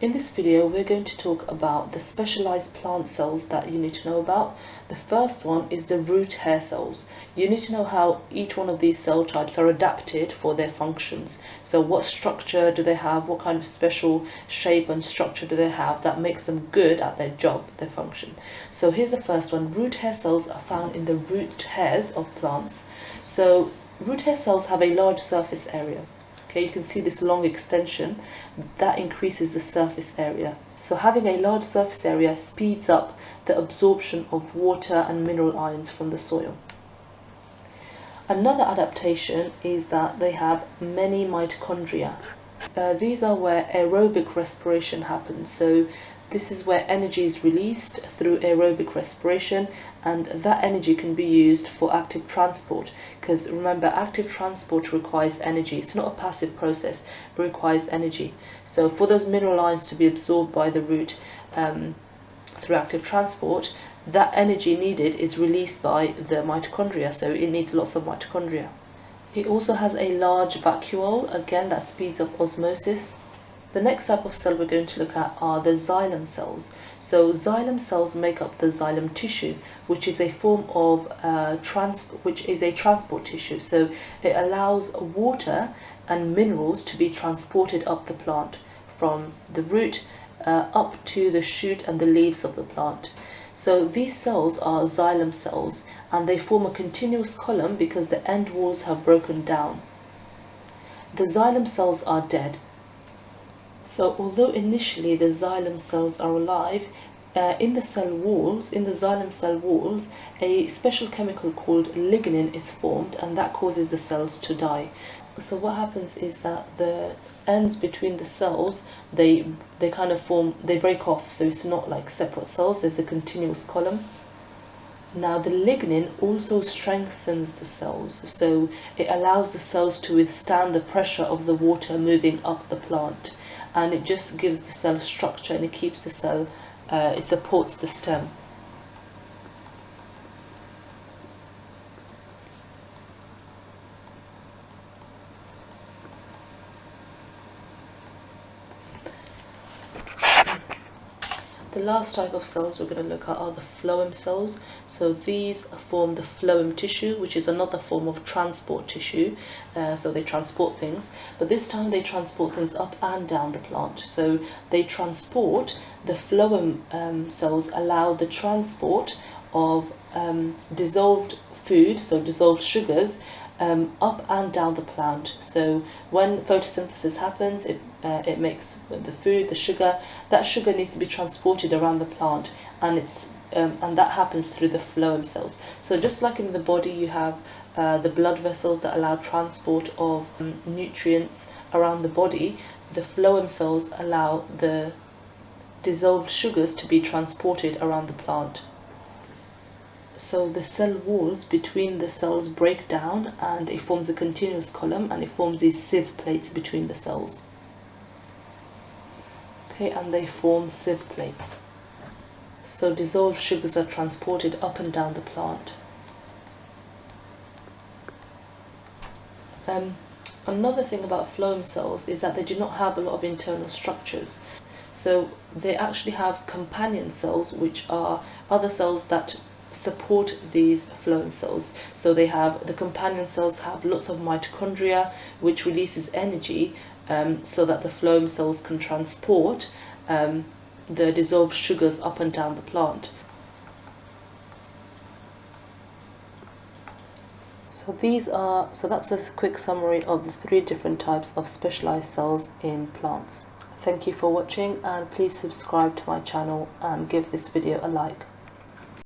In this video, we're going to talk about the specialized plant cells that you need to know about. The first one is the root hair cells. You need to know how each one of these cell types are adapted for their functions. So what structure do they have? What kind of special shape and structure do they have that makes them good at their job, their function? So here's the first one. Root hair cells are found in the root hairs of plants. So root hair cells have a large surface area. Okay, you can see this long extension that increases the surface area. So having a large surface area speeds up the absorption of water and mineral ions from the soil. Another adaptation is that they have many mitochondria. These are where aerobic respiration happens. So this is where energy is released through aerobic respiration, and that energy can be used for active transport, because remember, active transport requires energy. It's not a passive process, it requires energy. So for those mineral ions to be absorbed by the root through active transport, that energy needed is released by the mitochondria, so it needs lots of mitochondria. It also has a large vacuole, again that speeds up osmosis. The next type of cell we're going to look at are the xylem cells. So xylem cells make up the xylem tissue, which is a form of transport tissue. So it allows water and minerals to be transported up the plant from the root up to the shoot and the leaves of the plant. So these cells are xylem cells, and they form a continuous column because the end walls have broken down. The xylem cells are dead. So although initially the xylem cells are alive, in the xylem cell walls, a special chemical called lignin is formed, and that causes the cells to die. So what happens is that the ends between the cells, they break off, so it's not like separate cells, there's a continuous column. Now the lignin also strengthens the cells, so it allows the cells to withstand the pressure of the water moving up the plant, and it just gives the cell structure, and it keeps the cell, it supports the stem. The last type of cells we're going to look at are the phloem cells. So these form the phloem tissue, which is another form of transport tissue. So they transport things, but this time they transport things up and down the plant. So the phloem cells allow the transport of dissolved food, so dissolved sugars, up and down the plant. So when photosynthesis happens, it makes the food, the sugar. That sugar needs to be transported around the plant, and that happens through the phloem cells. So just like in the body, you have the blood vessels that allow transport of nutrients around the body. The phloem cells allow the dissolved sugars to be transported around the plant. So the cell walls between the cells break down, and it forms a continuous column, and it forms these sieve plates between the cells. Okay, and they form sieve plates. So dissolved sugars are transported up and down the plant. Another thing about phloem cells is that they do not have a lot of internal structures. So they actually have companion cells, which are other cells that support these phloem cells. So the companion cells have lots of mitochondria, which releases energy so that the phloem cells can transport the dissolved sugars up and down the plant. So that's a quick summary of the 3 different types of specialized cells in plants. Thank you for watching, and please subscribe to my channel and give this video a like.